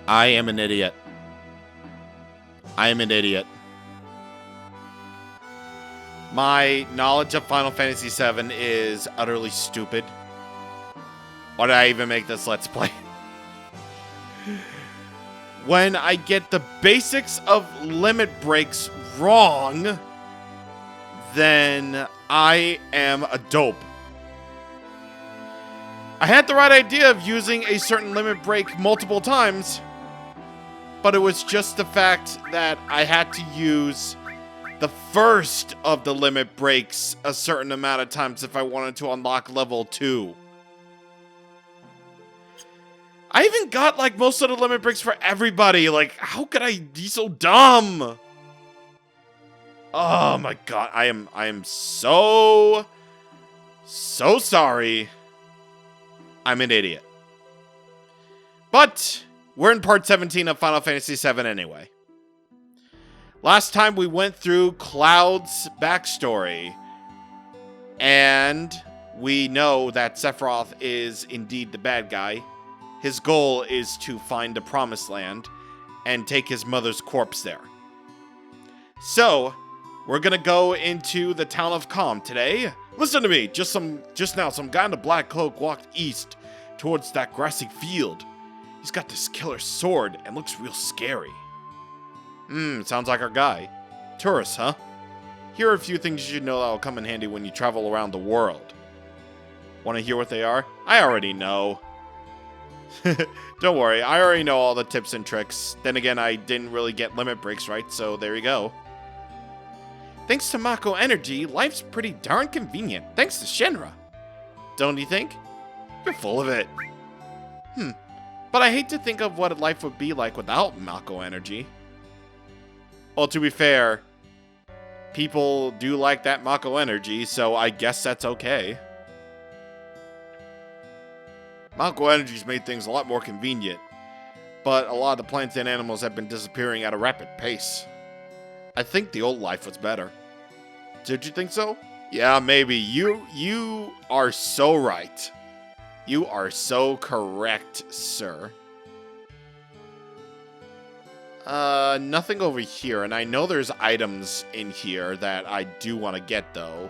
I am an idiot. I am an idiot. My knowledge of Final Fantasy VII is utterly stupid. Why did I even make this Let's Play? When I get the basics of limit breaks wrong, then I am a dope. I had the right idea of using a certain limit break multiple times, but it was just the fact that I had to use the first of the limit breaks a certain amount of times if I wanted to unlock level 2. I even got like most of the limit breaks for everybody. Like, how could I be so dumb? Oh my god, I am so sorry. I'm an idiot. But we're in part 17 of Final Fantasy VII anyway. Last time we went through Cloud's backstory, and we know that Sephiroth is indeed the bad guy. His goal is to find the Promised Land and take his mother's corpse there. So, we're gonna go into the town of Calm today. Listen to me, just now some guy in a black cloak walked east towards that grassy field. He's got this killer sword and looks real scary. Sounds like our guy. Tourist, huh? Here are a few things you should know that will come in handy when you travel around the world. Want to hear what they are? I already know. Don't worry, I already know all the tips and tricks. Then again, I didn't really get limit breaks right, so there you go. Thanks to Mako Energy, life's pretty darn convenient. Thanks to Shinra. Don't you think? You're full of it. But I hate to think of what life would be like without Mako Energy. Well, to be fair, people do like that Mako Energy, so I guess that's okay. Mako Energy's made things a lot more convenient, but a lot of the plants and animals have been disappearing at a rapid pace. I think the old life was better. Did you think so? Yeah, maybe. You are so right. You are so correct, sir. Nothing over here, and I know there's items in here that I do want to get, though.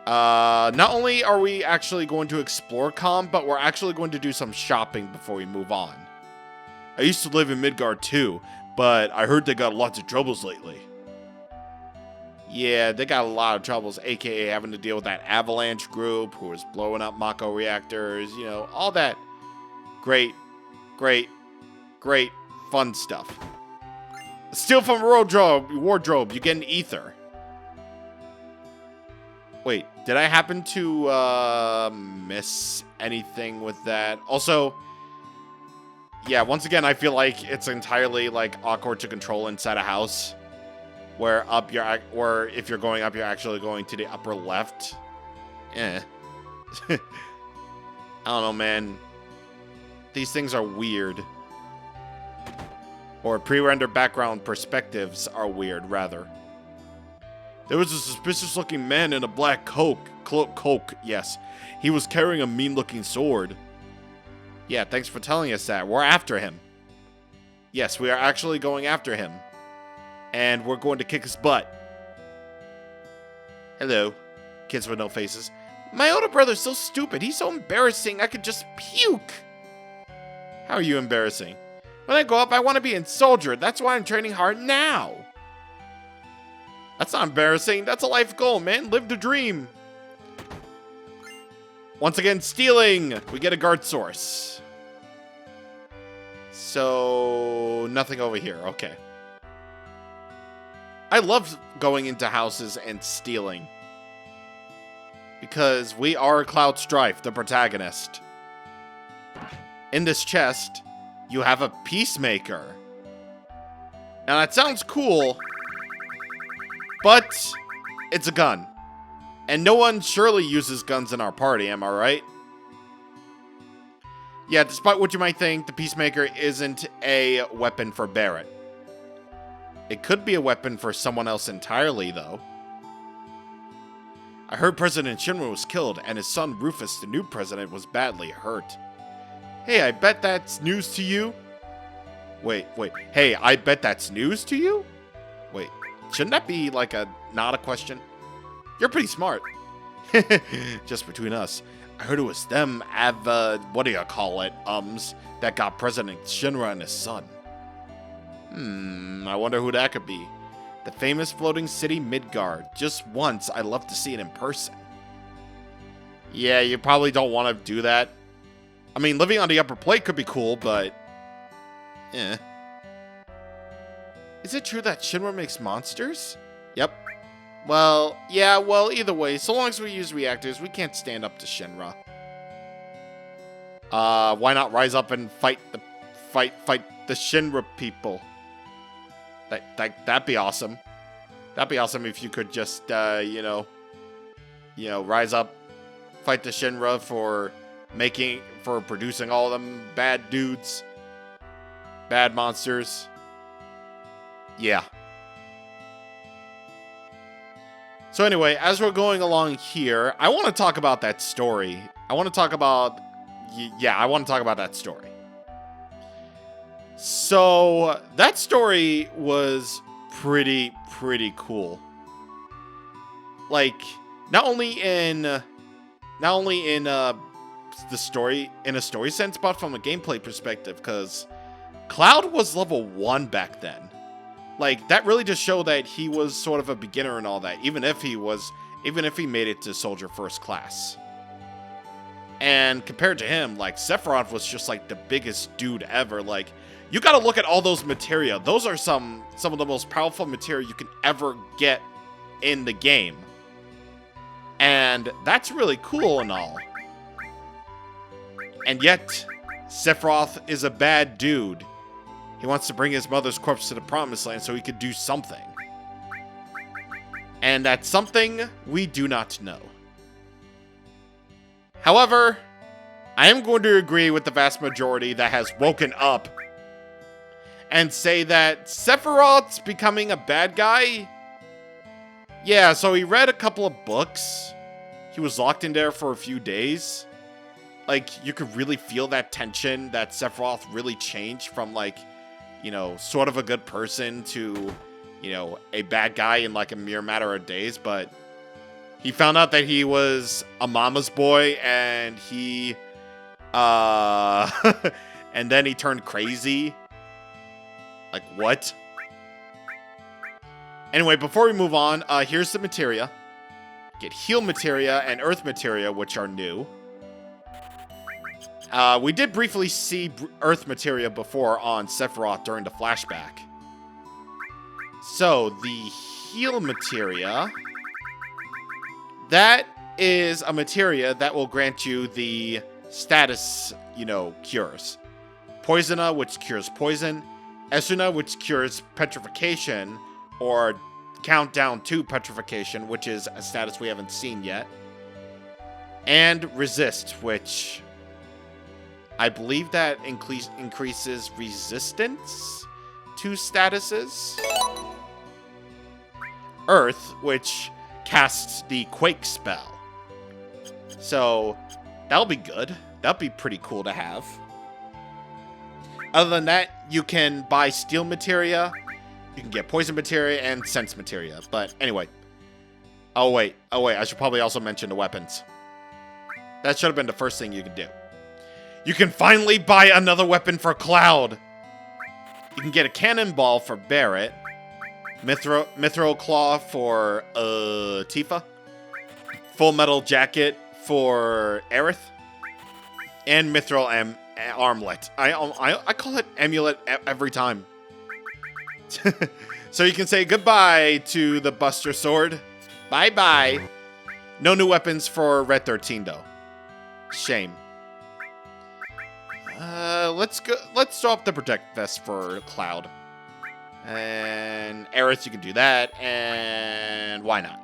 Not only are we actually going to explore Calm, but we're actually going to do some shopping before we move on. I used to live in Midgard too, but I heard they got lots of troubles lately. Yeah, they got a lot of troubles, aka having to deal with that avalanche group who was blowing up Mako reactors, you know, all that great fun stuff. Steal from a wardrobe, you get an ether. Wait, did I happen to miss anything with that? Also, yeah, once again, I feel like it's entirely like awkward to control inside a house, where if you're going up, you're actually going to the upper left. I don't know, man. These things are weird. Or pre-rendered background perspectives are weird, rather. There was a suspicious-looking man in a black cloak, yes. He was carrying a mean-looking sword. Yeah, thanks for telling us that. We're after him. Yes, we are actually going after him. And we're going to kick his butt. Hello, kids with no faces. My older brother's so stupid. He's so embarrassing, I could just puke. How are you embarrassing? When I grow up, I want to be a soldier. That's why I'm training hard now. That's not embarrassing. That's a life goal, man. Live the dream. Once again, stealing. We get a guard source. So, nothing over here. Okay. I love going into houses and stealing. Because we are Cloud Strife, the protagonist. In this chest, you have a peacemaker. Now that sounds cool, but it's a gun. And no one surely uses guns in our party, am I right? Yeah, despite what you might think, the Peacemaker isn't a weapon for Barrett. It could be a weapon for someone else entirely, though. I heard President Shinra was killed, and his son Rufus, the new president, was badly hurt. Hey, I bet that's news to you. Wait. Hey, I bet that's news to you? Wait, shouldn't that be like not a question? You're pretty smart. Just between us, I heard it was them, what do you call it, that got President Shinra and his son. I wonder who that could be. The famous floating city Midgard. Just once, I'd love to see it in person. Yeah, you probably don't want to do that. I mean, living on the upper plate could be cool, but... Is it true that Shinra makes monsters? Yep. Well, yeah, well, either way, so long as we use reactors, we can't stand up to Shinra. Why not rise up and fight the Shinra people? That'd be awesome. That'd be awesome if you could just, rise up, fight the Shinra for producing all of them bad dudes, bad monsters. Yeah. So anyway, as we're going along here, I want to talk about that story. I want to talk about that story. So that story was pretty cool. Like, not only in the story, in a story sense, but from a gameplay perspective, because Cloud was level 1 back then. Like, that really just showed that he was sort of a beginner and all that, even if he made it to Soldier First Class. And compared to him, like, Sephiroth was just like the biggest dude ever. Like, you gotta look at all those materia. Those are some of the most powerful materia you can ever get in the game. And that's really cool and all. And yet, Sephiroth is a bad dude. He wants to bring his mother's corpse to the Promised Land so he could do something. And that's something we do not know. However, I am going to agree with the vast majority that has woken up and say that Sephiroth's becoming a bad guy. Yeah, so he read a couple of books. He was locked in there for a few days. Like, you could really feel that tension that Sephiroth really changed from, like, sort of a good person to, a bad guy in like a mere matter of days. But he found out that he was a mama's boy, and he, and then he turned crazy. Like, what? Anyway, before we move on, here's the materia. Get heal materia and earth materia, which are new. We did briefly see earth materia before on Sephiroth during the flashback. So, the heal materia, that is a materia that will grant you the status, cures. Poisona, which cures poison. Esuna, which cures petrification, or countdown to petrification, which is a status we haven't seen yet. And resist, which I believe that increases resistance to statuses. Earth, which casts the Quake spell. So, that'll be good. That'll be pretty cool to have. Other than that, you can buy steel materia, you can get poison materia, and sense materia. But anyway. Oh wait, I should probably also mention the weapons. That should have been the first thing you could do. You can finally buy another weapon for Cloud! You can get a cannonball for Barret, Mithril Claw for Tifa, Full Metal Jacket for Aerith, and Mithril Armlet. I call it Amulet every time. So you can say goodbye to the Buster Sword. Bye-bye. No new weapons for Red 13, though. Shame. Let's throw up the Protect Vest for Cloud. And Aerith, you can do that. And why not?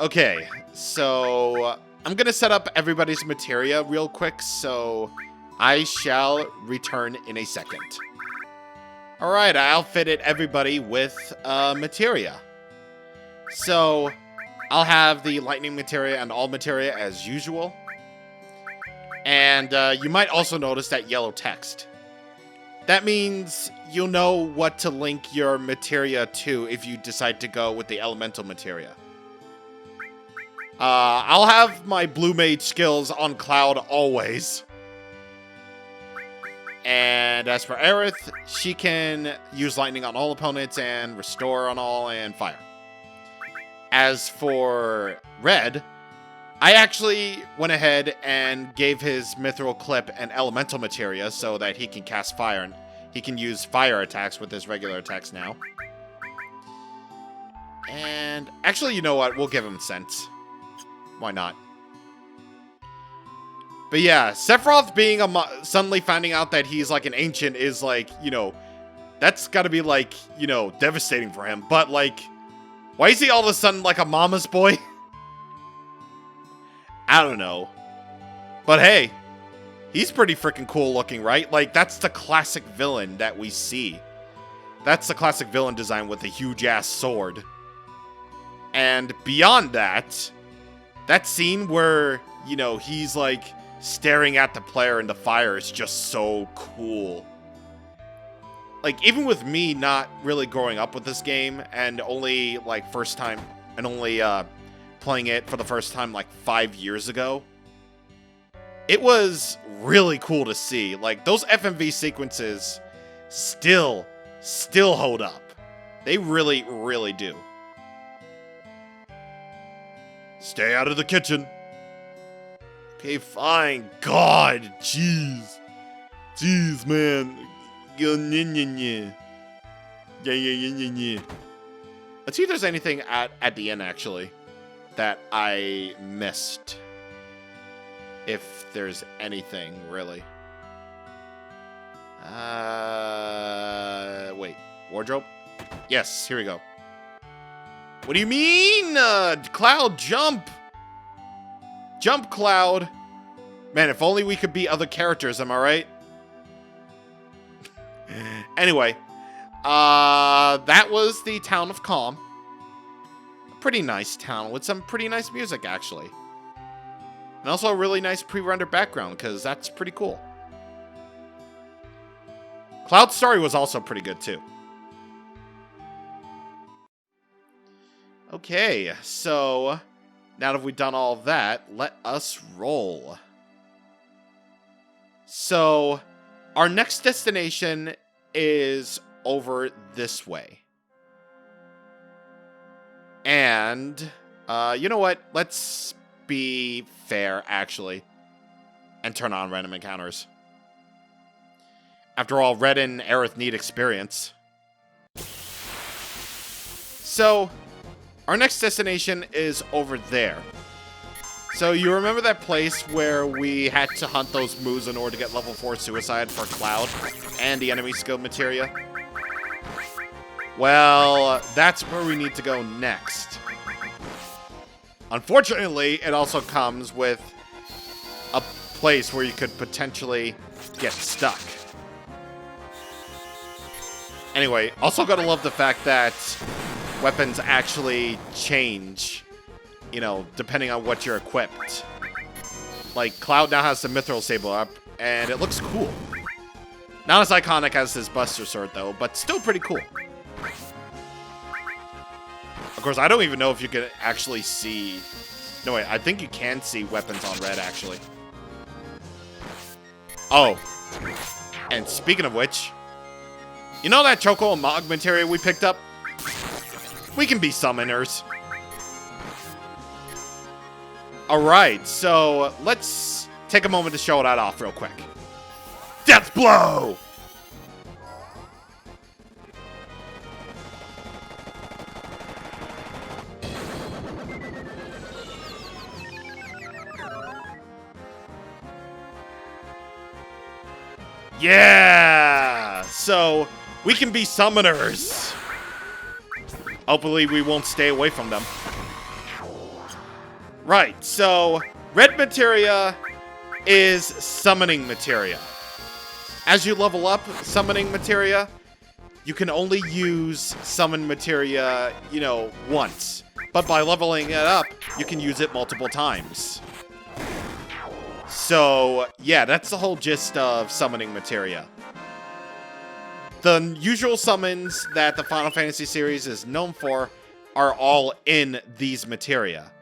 Okay, so I'm going to set up everybody's materia real quick, so I shall return in a second. Alright, I outfitted everybody with materia. So, I'll have the lightning materia and all materia as usual. And you might also notice that yellow text. That means you'll know what to link your materia to if you decide to go with the elemental materia. I'll have my blue mage skills on Cloud always. And as for Aerith, she can use lightning on all opponents and restore on all and fire. As for Red, I actually went ahead and gave his mithril clip an elemental materia so that he can cast fire and he can use fire attacks with his regular attacks now. And actually, you know what? We'll give him sense. Why not? But yeah, Sephiroth being suddenly finding out that he's like an ancient is like, you know, that's gotta be like, you know, devastating for him. But like, why is he all of a sudden like a mama's boy? I don't know. But hey, he's pretty freaking cool looking, right? Like, that's the classic villain that we see. That's the classic villain design with a huge-ass sword. And beyond that, that scene where, you know, he's, like, staring at the player in the fire is just so cool. Like, even with me not really growing up with this game and only, like, playing it for the first time, like, 5 years ago, it was really cool to see. Like, those FMV sequences still hold up. They really, really do. Stay out of the kitchen. Okay, fine. God, jeez. Jeez, man. Yeah. Let's see if there's anything at the end, actually, that I missed. If there's anything, really. Wait. Wardrobe? Yes, here we go. What do you mean? Cloud, jump! Jump, Cloud! Man, if only we could be other characters, am I right? Anyway. That was the Town of Calm. Pretty nice town with some pretty nice music, actually. And also a really nice pre-rendered background, because that's pretty cool. Cloud's story was also pretty good, too. Okay, so now that we've done all of that, let us roll. So, our next destination is over this way. And, you know what? Let's be fair, actually, and turn on random encounters. After all, Red and Aerith need experience. So, our next destination is over there. So, you remember that place where we had to hunt those moves in order to get level 4 Suicide for Cloud and the enemy skill materia? Well, that's where we need to go next. Unfortunately, it also comes with a place where you could potentially get stuck. Anyway, also gotta love the fact that weapons actually change, you know, depending on what you're equipped. Like, Cloud now has the Mithril Saber up, and it looks cool. Not as iconic as his Buster Sword, though, but still pretty cool. Of course, I don't even know if you can actually see... No, wait, I think you can see weapons on Red, actually. Oh. And speaking of which, you know that Chocobo Farm materia we picked up? We can be summoners. Alright, so let's take a moment to show that off real quick. Death Blow! Yeah! So, we can be summoners. Hopefully we won't stay away from them. Right, so red materia is summoning materia. As you level up summoning materia, you can only use summon materia, you know, once. But by leveling it up, you can use it multiple times. So, yeah, that's the whole gist of summoning materia. The usual summons that the Final Fantasy series is known for are all in these materia.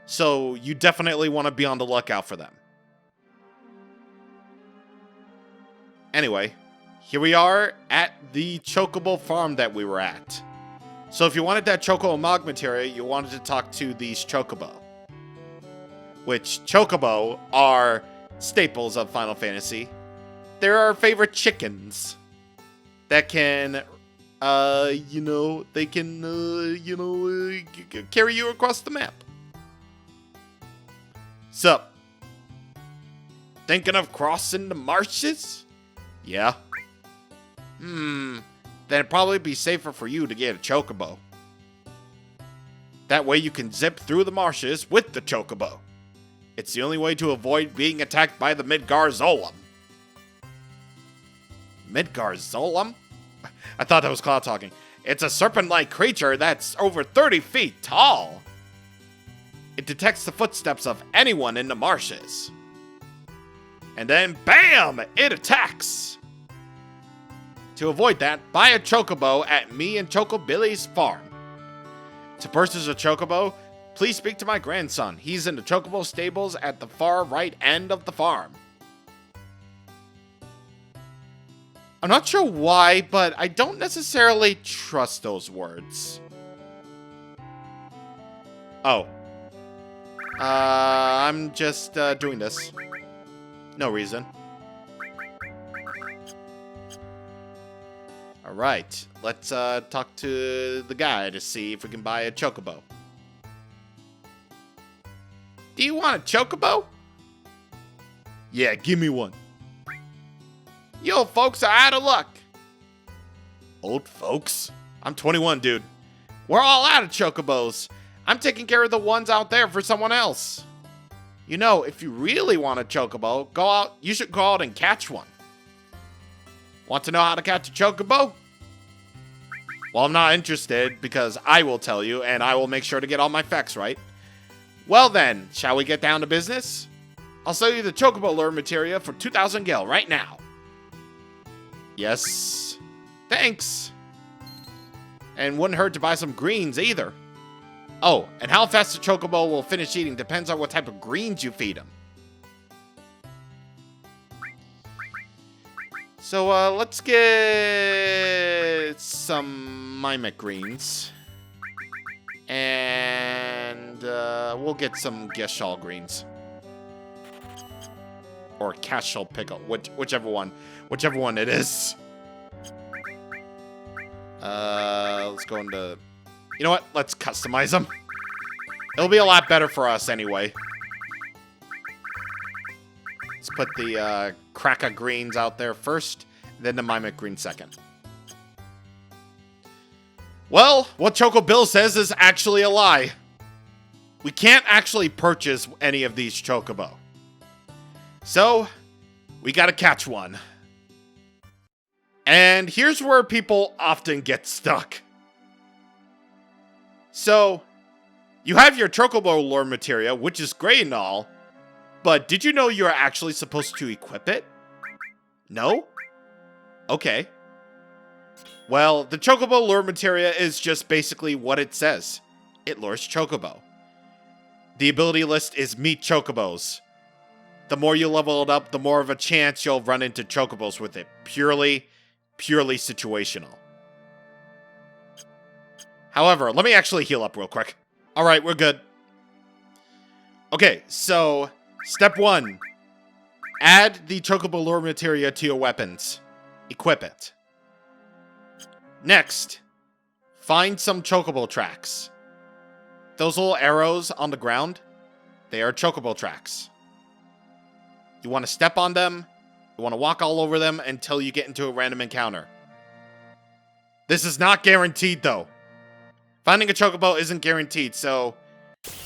So, you definitely want to be on the lookout for them. Anyway, here we are at the Chocobo Farm that we were at. So if you wanted that Chocobo Mog materia, you wanted to talk to these Chocobo. Which, Chocobo are staples of Final Fantasy. They're our favorite chickens. That can, they can, carry you across the map. Sup? Thinking of crossing the marshes? Yeah. Then it'd probably be safer for you to get a Chocobo. That way you can zip through the marshes with the Chocobo. It's the only way to avoid being attacked by the Midgar Zolom. Midgar Zolom? I thought that was Cloud talking. It's a serpent-like creature that's over 30 feet tall. It detects the footsteps of anyone in the marshes. And then, BAM! It attacks! To avoid that, buy a Chocobo at me and Chocobilly's farm. To purchase a Chocobo, please speak to my grandson. He's in the Chocobo stables at the far right end of the farm. I'm not sure why, but I don't necessarily trust those words. Oh. I'm just doing this. No reason. Alright, let's talk to the guy to see if we can buy a Chocobo. Do you want a Chocobo? Yeah, give me one. You old folks are out of luck. Old folks? I'm 21, dude. We're all out of Chocobos. I'm taking care of the ones out there for someone else. You know, if you really want a Chocobo, you should go out and catch one. Want to know how to catch a Chocobo? Well, I'm not interested because I will tell you and I will make sure to get all my facts right. Well then, shall we get down to business? I'll sell you the Chocobo lure materia for 2,000 gil right now. Yes. Thanks. And wouldn't hurt to buy some greens either. Oh, and how fast the Chocobo will finish eating depends on what type of greens you feed him. So, let's get some Mimic greens. And, we'll get some Geshal greens. Or Cashel pickle, whichever one it is. Let's go into... You know what? Let's customize them. It'll be a lot better for us anyway. Let's put the Kraka greens out there first, then the Mimic green second. Well, what Choco Bill says is actually a lie. We can't actually purchase any of these Chocobo. So, we gotta catch one. And here's where people often get stuck. So, you have your Chocobo lore materia, which is great and all, but did you know you're actually supposed to equip it? No? Okay. Well, the Chocobo lure materia is just basically what it says. It lures Chocobo. The ability list is meet Chocobos. The more you level it up, the more of a chance you'll run into Chocobos with it. Purely situational. However, let me actually heal up real quick. Alright, we're good. Okay, so, step 1. Add the Chocobo lure materia to your weapons. Equip it. Next, find some Chocobo tracks. Those little arrows on the ground, they are Chocobo tracks. You want to step on them, you want to walk all over them until you get into a random encounter. This is not guaranteed though. Finding a Chocobo isn't guaranteed, so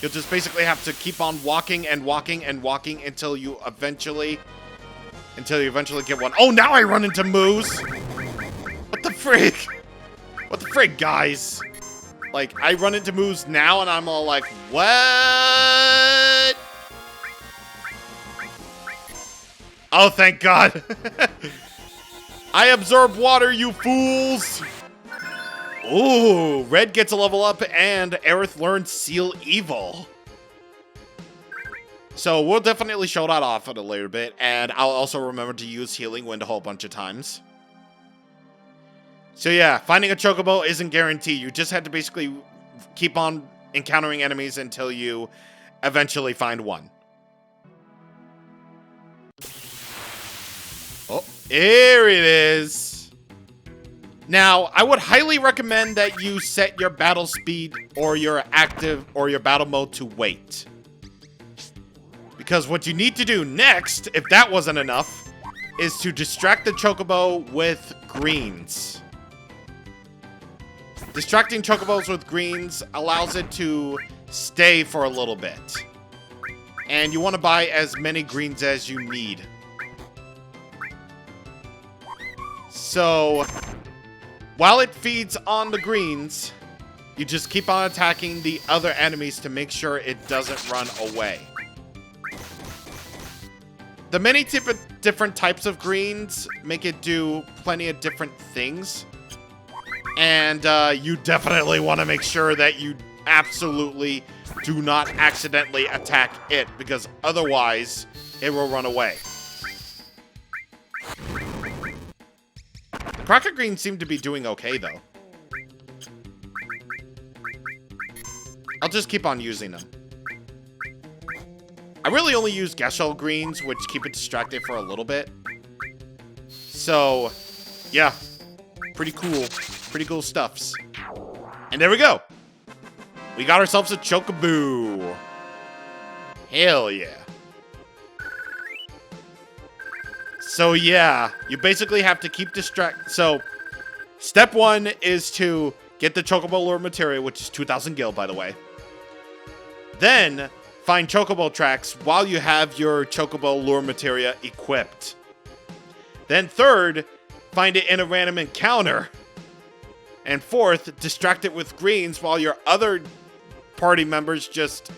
you'll just basically have to keep on walking and walking and walking until you eventually get one. Oh, now I run into Moose! What the frig? What the frig, guys? Like, I run into Moose now and I'm all like, what? Oh, thank God. I absorb water, you fools. Ooh, Red gets a level up and Aerith learns Seal Evil. So we'll definitely show that off in a later bit, and I'll also remember to use Healing Wind a whole bunch of times. So yeah, finding a Chocobo isn't guaranteed. You just have to basically keep on encountering enemies until you eventually find one. Oh, here it is. Now, I would highly recommend that you set your battle speed or your active or your battle mode to wait. Because what you need to do next, if that wasn't enough, is to distract the Chocobo with greens. Distracting Chocobos with greens allows it to stay for a little bit. And you want to buy as many greens as you need. So, while it feeds on the greens, you just keep on attacking the other enemies to make sure it doesn't run away. The many different types of greens make it do plenty of different things. And you definitely want to make sure that you absolutely do not accidentally attack it, because otherwise it will run away. The Cracker Greens seem to be doing okay, though. I'll just keep on using them. I really only use Geshel Greens, which keep it distracted for a little bit. So, yeah. Pretty cool. Pretty cool stuffs. And there we go. We got ourselves a Chocobo. Hell yeah. So yeah, you basically have to keep So, step 1 is to get the Chocobo lure material, which is 2,000 gil, by the way. Then, find Chocobo tracks while you have your Chocobo lure materia equipped. Then third, find it in a random encounter. And fourth, distract it with greens while your other party members just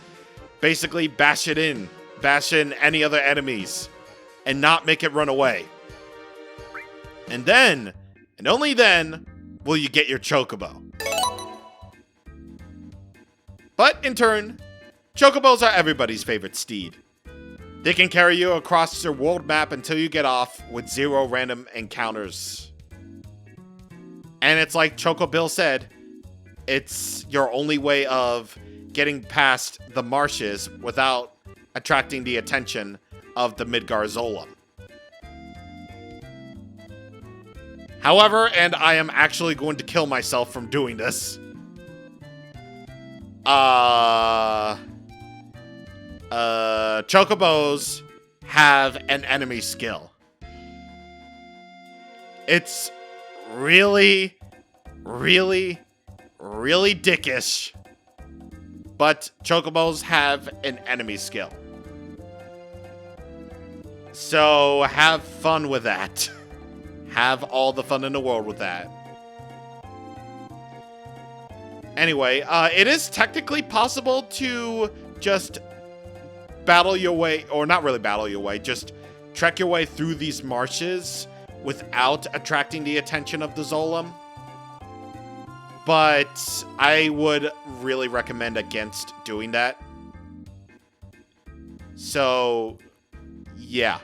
basically bash in any other enemies and not make it run away. And then, and only then, will you get your Chocobo. But in turn, Chocobos are everybody's favorite steed. They can carry you across your world map until you get off with 0 random encounters. And it's like Choco Bill said, it's your only way of getting past the marshes without attracting the attention of the Midgar Zolom. However, and I am actually going to kill myself from doing this. Chocobos have an enemy skill. It's really, really, really dickish. But Chocobos have an enemy skill. So have fun with that. Have all the fun in the world with that. Anyway, it is technically possible to just battle your way, or not really battle your way, just trek your way through these marshes without attracting the attention of the Zolom. But I would really recommend against doing that. So, yeah.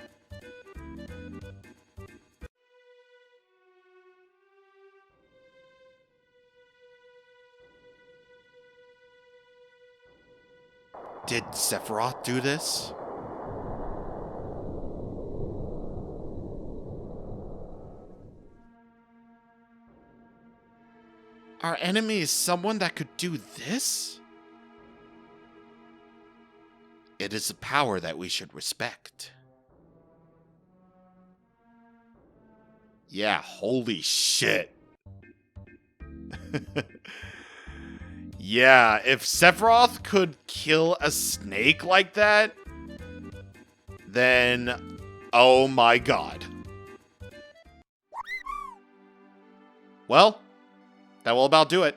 Did Sephiroth do this? Our enemy is someone that could do this? It is a power that we should respect. Yeah, holy shit. Yeah, if Sephiroth could kill a snake like that, then oh my god. Well, that will about do it.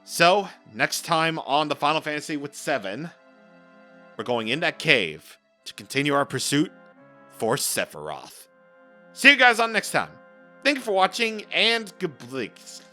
So, next time on the Final Fantasy with VII, we're going in that cave to continue our pursuit for Sephiroth. See you guys on next time. Thank you for watching, and good bleaks.